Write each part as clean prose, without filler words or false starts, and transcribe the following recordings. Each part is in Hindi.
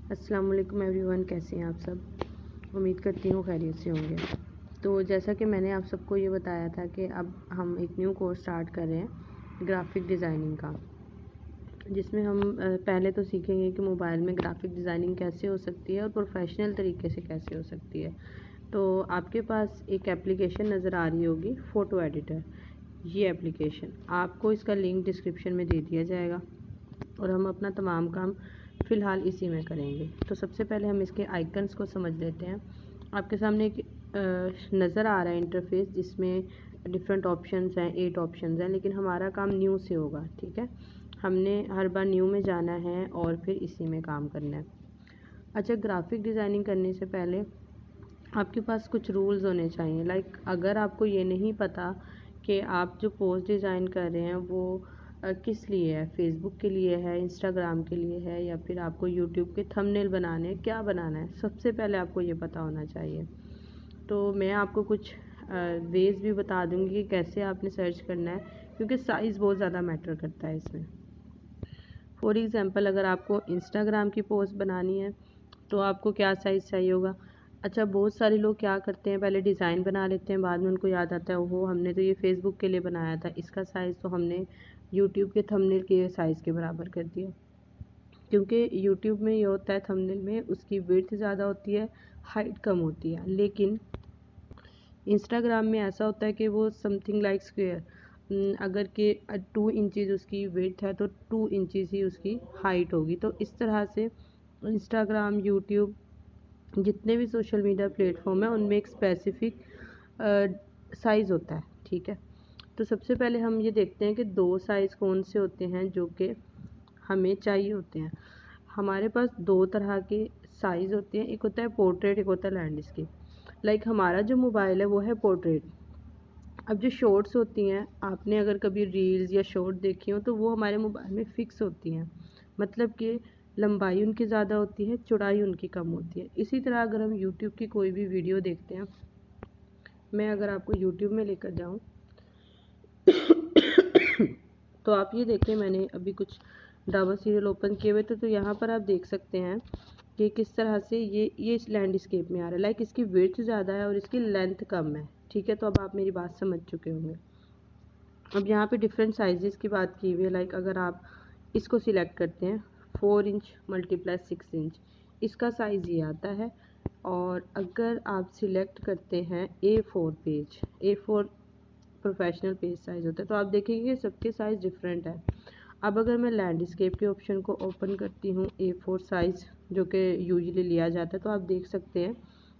अस्सलाम वालेकुम एवरीवन, कैसे हैं आप सब। उम्मीद करती हूँ खैरियत से होंगे। तो जैसा कि मैंने आप सबको ये बताया था कि अब हम एक न्यू कोर्स स्टार्ट कर रहे हैं ग्राफिक डिज़ाइनिंग का, जिसमें हम पहले तो सीखेंगे कि मोबाइल में ग्राफिक डिज़ाइनिंग कैसे हो सकती है और प्रोफेशनल तरीके से कैसे हो सकती है। तो आपके पास एक एप्लीकेशन नज़र आ रही होगी, फ़ोटो एडिटर। ये एप्लीकेशन आपको इसका लिंक डिस्क्रिप्शन में दे दिया जाएगा और हम अपना तमाम काम फ़िलहाल इसी में करेंगे। तो सबसे पहले हम इसके आइकन्स को समझ लेते हैं। आपके सामने एक नज़र आ रहा है इंटरफेस, जिसमें डिफरेंट ऑप्शंस हैं, 8 ऑप्शंस हैं, लेकिन हमारा काम न्यू से होगा। ठीक है, हमने हर बार न्यू में जाना है और फिर इसी में काम करना है। अच्छा, ग्राफिक डिज़ाइनिंग करने से पहले आपके पास कुछ रूल्स होने चाहिए। लाइक अगर आपको ये नहीं पता कि आप जो पोस्ट डिज़ाइन कर रहे हैं वो किस लिए है, फेसबुक के लिए है, इंस्टाग्राम के लिए है, या फिर आपको यूट्यूब के थंबनेल बनाने हैं, क्या बनाना है, सबसे पहले आपको ये पता होना चाहिए। तो मैं आपको कुछ वेज़ भी बता दूंगी कि कैसे आपने सर्च करना है, क्योंकि साइज़ बहुत ज़्यादा मैटर करता है इसमें। फॉर एग्ज़ाम्पल, अगर आपको इंस्टाग्राम की पोस्ट बनानी है तो आपको क्या साइज़ चाहिए होगा। अच्छा, बहुत सारे लोग क्या करते हैं, पहले डिज़ाइन बना लेते हैं, बाद में उनको याद आता है ओहो हमने तो ये फेसबुक के लिए बनाया था, इसका साइज़ तो हमने यूट्यूब के थंबनेल के साइज़ के बराबर कर दिया। क्योंकि यूट्यूब में ये होता है, थंबनेल में उसकी विड्थ ज़्यादा होती है, हाइट कम होती है, लेकिन इंस्टाग्राम में ऐसा होता है कि वो समथिंग लाइक स्क्वेयर, अगर कि 2 इंचज़ उसकी विड्थ है तो 2 इंचज़ ही उसकी हाइट होगी। तो इस तरह से इंस्टाग्राम, यूट्यूब, जितने भी सोशल मीडिया प्लेटफॉर्म है उनमें एक स्पेसिफिक साइज़ होता है। ठीक है, तो सबसे पहले हम ये देखते हैं कि 2 साइज़ कौन से होते हैं जो कि हमें चाहिए होते हैं। हमारे पास 2 तरह के साइज़ होते हैं, एक होता है पोर्ट्रेट, एक होता है लैंडस्केप। लाइक हमारा जो मोबाइल है वो है पोर्ट्रेट। अब जो शॉर्ट्स होती हैं, आपने अगर कभी रील्स या शॉर्ट देखी हो तो वो हमारे मोबाइल में फ़िक्स होती हैं, मतलब कि लंबाई उनकी ज़्यादा होती है, चौड़ाई उनकी कम होती है। इसी तरह अगर हम यूट्यूब की कोई भी वीडियो देखते हैं, मैं अगर आपको यूट्यूब में लेकर जाऊं तो आप ये देखें, मैंने अभी कुछ ड्रामा सीरियल ओपन किए हुए थे, तो यहाँ पर आप देख सकते हैं कि किस तरह से ये इस लैंडस्केप में आ रहा है। लाइक इसकी विड्थ ज़्यादा है और इसकी लेंथ कम है। ठीक है, तो अब आप मेरी बात समझ चुके होंगे। अब यहाँ पे डिफरेंट साइजेस की बात की हुई है। लाइक अगर आप इसको सिलेक्ट करते हैं 4 इंच मल्टीप्लाई 6 इंच, इसका साइज़ ये आता है। और अगर आप सिलेक्ट करते हैं A4 page, A4 professional page size होता है, तो आप देखेंगे कि सबके साइज़ डिफरेंट है। अब अगर मैं लैंडस्केप के ऑप्शन को ओपन करती हूँ, A4 साइज़ जो कि यूजुअली लिया जाता है, तो आप देख सकते हैं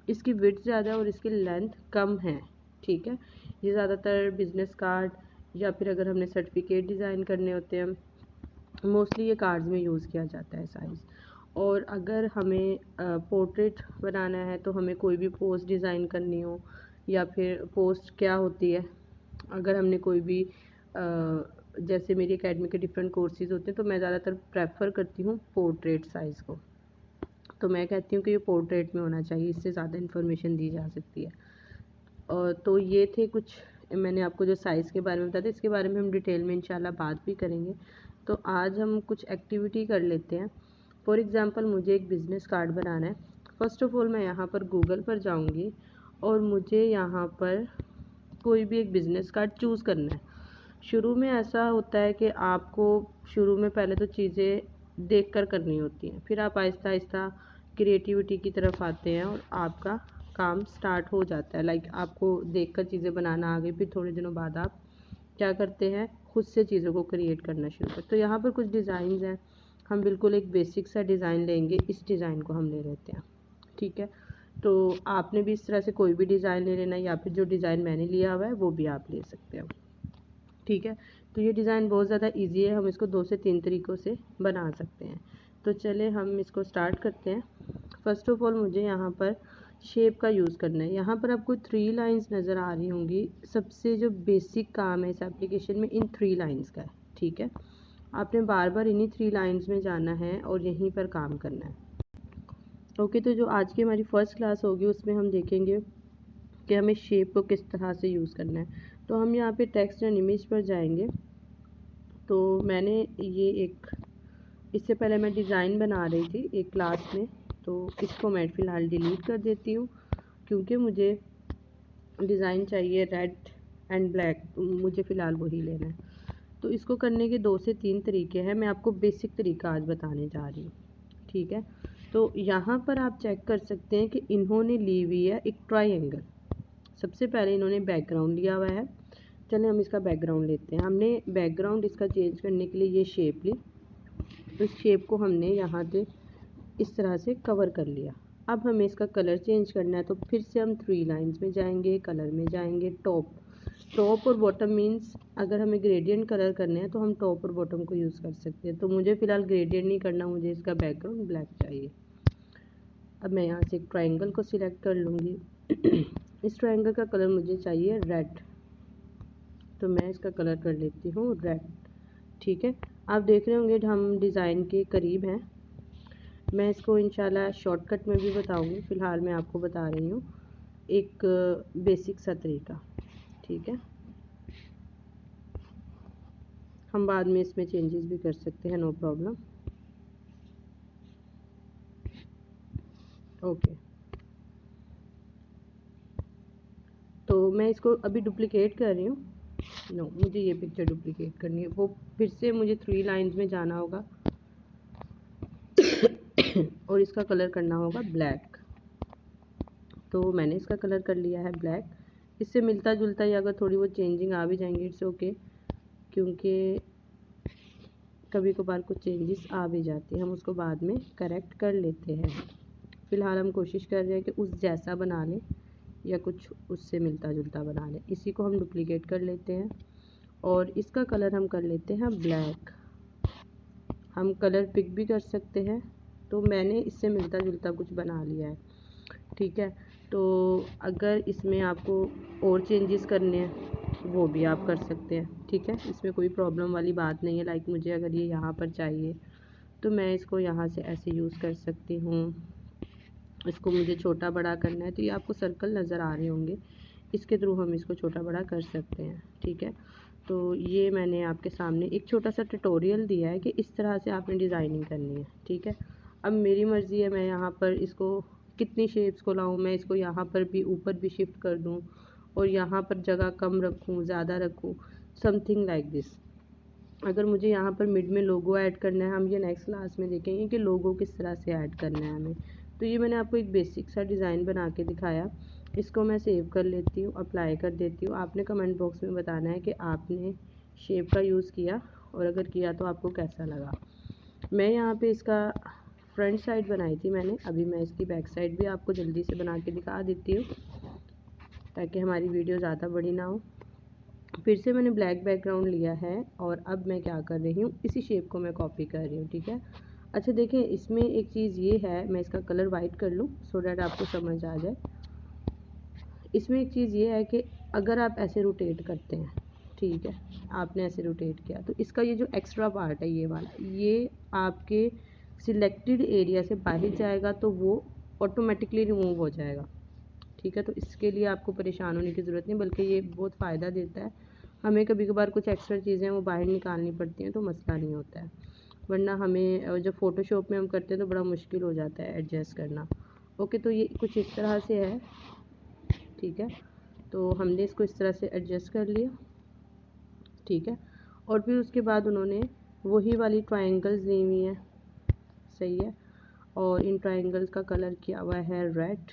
इसकी विड्थ ज़्यादा है और इसकी लेंथ कम है। ठीक है, ये ज़्यादातर बिजनेस कार्ड या फिर अगर हमने सर्टिफिकेट डिज़ाइन करने होते हैं, मोस्टली ये कार्ड्स में यूज़ किया जाता है साइज़। और अगर हमें पोर्ट्रेट बनाना है, तो हमें कोई भी पोस्ट डिज़ाइन करनी हो, या फिर पोस्ट क्या होती है, अगर हमने कोई भी जैसे मेरी एकेडमी के डिफरेंट कोर्सेज़ होते हैं, तो मैं ज़्यादातर प्रेफर करती हूँ पोर्ट्रेट साइज़ को। तो मैं कहती हूँ कि ये पोर्ट्रेट में होना चाहिए, इससे ज़्यादा इन्फॉर्मेशन दी जा सकती है। और तो ये थे कुछ, मैंने आपको जो साइज़ के बारे में बताया था, इसके बारे में हम डिटेल में इंशाल्लाह बात भी करेंगे। तो आज हम कुछ एक्टिविटी कर लेते हैं। फॉर एग्ज़ाम्पल, मुझे एक बिज़नेस कार्ड बनाना है। फ़र्स्ट ऑफ़ ऑल मैं यहाँ पर गूगल पर जाऊँगी और मुझे यहाँ पर कोई भी एक बिज़नेस कार्ड चूज़ करना है। शुरू में ऐसा होता है कि आपको शुरू में पहले तो चीज़ें देख कर करनी होती हैं, फिर आप आहिस्ता आहिस्ता क्रिएटिविटी की तरफ आते हैं और आपका काम स्टार्ट हो जाता है। लाइक आपको देख कर चीज़ें बनाना आ गई, फिर थोड़े दिनों बाद आप क्या करते हैं, खुद से चीज़ों को क्रिएट करना शुरू करते। तो यहाँ पर कुछ डिज़ाइंस हैं, हम बिल्कुल एक बेसिक सा डिज़ाइन लेंगे, इस डिज़ाइन को हम ले लेते हैं। ठीक है, तो आपने भी इस तरह से कोई भी डिज़ाइन ले लेना, या फिर जो डिज़ाइन मैंने लिया हुआ है वो भी आप ले सकते हो। ठीक है, तो ये डिज़ाइन बहुत ज़्यादा इजी है, हम इसको 2 से 3 तरीक़ों से बना सकते हैं। तो चले हम इसको स्टार्ट करते हैं। फ़र्स्ट ऑफ़ ऑल मुझे यहाँ पर शेप का यूज़ करना है। यहाँ पर आपको 3 लाइंस नज़र आ रही होंगी। सबसे जो बेसिक काम है इस एप्लीकेशन में इन 3 लाइंस का है। ठीक है, आपने बार बार इन्हीं 3 लाइंस में जाना है और यहीं पर काम करना है। ओके, तो जो आज की हमारी फ़र्स्ट क्लास होगी उसमें हम देखेंगे कि हमें शेप को किस तरह से यूज़ करना है। तो हम यहाँ पे टेक्स्ट एंड इमेज पर जाएंगे। तो मैंने ये एक इससे पहले मैं डिज़ाइन बना रही थी एक क्लास में, तो इसको मैं फ़िलहाल डिलीट कर देती हूँ क्योंकि मुझे डिज़ाइन चाहिए रेड एंड ब्लैक, मुझे फ़िलहाल वही लेना है। तो इसको करने के 2 से 3 तरीके हैं, मैं आपको बेसिक तरीका आज बताने जा रही हूँ, ठीक है। तो यहाँ पर आप चेक कर सकते हैं कि इन्होंने ली हुई है एक ट्रायंगल। सबसे पहले इन्होंने बैकग्राउंड लिया हुआ है। चलिए हम इसका बैकग्राउंड लेते हैं। हमने बैकग्राउंड इसका चेंज करने के लिए ये शेप ली, तो इस शेप को हमने यहाँ से इस तरह से कवर कर लिया। अब हमें इसका कलर चेंज करना है, तो फिर से हम 3 लाइन्स में जाएंगे, कलर में जाएंगे, टॉप और बॉटम मीन्स अगर हमें ग्रेडियंट कलर करने हैं तो हम टॉप और बॉटम को यूज़ कर सकते हैं। तो मुझे फ़िलहाल ग्रेडियंट नहीं करना, मुझे इसका बैकग्राउंड ब्लैक चाहिए। अब मैं यहाँ से एक ट्रायंगल को सिलेक्ट कर लूँगी। इस ट्रायंगल का कलर मुझे चाहिए रेड, तो मैं इसका कलर कर लेती हूँ रेड, ठीक है। आप देख रहे होंगे हम डिज़ाइन के करीब हैं। मैं इसको इंशाल्लाह शॉर्टकट में भी बताऊँगी, फ़िलहाल मैं आपको बता रही हूँ एक बेसिक सा तरीका, ठीक है। हम बाद में इसमें चेंजेस भी कर सकते हैं, नो प्रॉब्लम। ओके, तो मैं इसको अभी डुप्लिकेट कर रही हूँ। नो, मुझे ये पिक्चर डुप्लिकेट करनी है, वो फिर से मुझे 3 लाइन्स में जाना होगा और इसका कलर करना होगा ब्लैक। तो मैंने इसका कलर कर लिया है ब्लैक। इससे मिलता जुलता ही अगर थोड़ी बहुत चेंजिंग आ भी जाएंगी इट्स ओके, क्योंकि कभी कभार कुछ चेंजेस आ भी जाती है, हम उसको बाद में करेक्ट कर लेते हैं। फ़िलहाल हम कोशिश कर रहे हैं कि उस जैसा बना लें या कुछ उससे मिलता जुलता बना लें। इसी को हम डुप्लिकेट कर लेते हैं और इसका कलर हम कर लेते हैं ब्लैक। हम कलर पिक भी कर सकते हैं, तो मैंने इससे मिलता जुलता कुछ बना लिया है, ठीक है। तो अगर इसमें आपको और चेंजेस करने हैं वो भी आप कर सकते हैं, ठीक है। इसमें कोई प्रॉब्लम वाली बात नहीं है। लाइक मुझे अगर ये यहाँ पर चाहिए तो मैं इसको यहाँ से ऐसे यूज़ कर सकती हूँ। इसको मुझे छोटा बड़ा करना है तो ये आपको सर्कल नज़र आ रहे होंगे, इसके थ्रू हम इसको छोटा बड़ा कर सकते हैं, ठीक है। तो ये मैंने आपके सामने एक छोटा सा ट्यूटोरियल दिया है कि इस तरह से आपने डिज़ाइनिंग करनी है, ठीक है। अब मेरी मर्ज़ी है मैं यहाँ पर इसको कितनी शेप्स को लाऊं, मैं इसको यहाँ पर भी ऊपर भी शिफ्ट कर दूँ और यहाँ पर जगह कम रखूँ, ज़्यादा रखूँ, समथिंग लाइक दिस। अगर मुझे यहाँ पर मिड में लोगो ऐड करना है, हम ये नेक्स्ट क्लास में देखेंगे कि लोगो किस तरह से ऐड करना है हमें। तो ये मैंने आपको एक बेसिक सा डिज़ाइन बना के दिखाया। इसको मैं सेव कर लेती हूँ, अप्लाई कर देती हूँ। आपने कमेंट बॉक्स में बताना है कि आपने शेप का यूज़ किया और अगर किया तो आपको कैसा लगा। मैं यहाँ पे इसका फ्रंट साइड बनाई थी मैंने, अभी मैं इसकी बैक साइड भी आपको जल्दी से बना के दिखा देती हूँ ताकि हमारी वीडियो ज़्यादा बड़ी ना हो। फिर से मैंने ब्लैक बैकग्राउंड लिया है और अब मैं क्या कर रही हूँ, इसी शेप को मैं कॉपी कर रही हूँ, ठीक है। अच्छा देखें, इसमें एक चीज़ ये है, मैं इसका कलर वाइट कर लूँ सो डैट आपको समझ आ जाए। इसमें एक चीज़ ये है कि अगर आप ऐसे रोटेट करते हैं, ठीक है, आपने ऐसे रोटेट किया तो इसका ये जो एक्स्ट्रा पार्ट है ये वाला, ये आपके सिलेक्टेड एरिया से बाहर जाएगा तो वो ऑटोमेटिकली रिमूव हो जाएगा, ठीक है। तो इसके लिए आपको परेशान होने की ज़रूरत नहीं, बल्कि ये बहुत फ़ायदा देता है। हमें कभी कभार कुछ एक्स्ट्रा चीज़ें वो बाहर निकालनी पड़ती हैं तो मसला नहीं होता है, वरना हमें जब फ़ोटोशॉप में हम करते हैं तो बड़ा मुश्किल हो जाता है एडजस्ट करना। ओके, तो ये कुछ इस तरह से है, ठीक है। तो हमने इसको इस तरह से एडजस्ट कर लिया, ठीक है। और फिर उसके बाद उन्होंने वही वाली ट्रायंगल्स ली हुई हैं, सही है, और इन ट्रायंगल्स का कलर किया हुआ है रेड।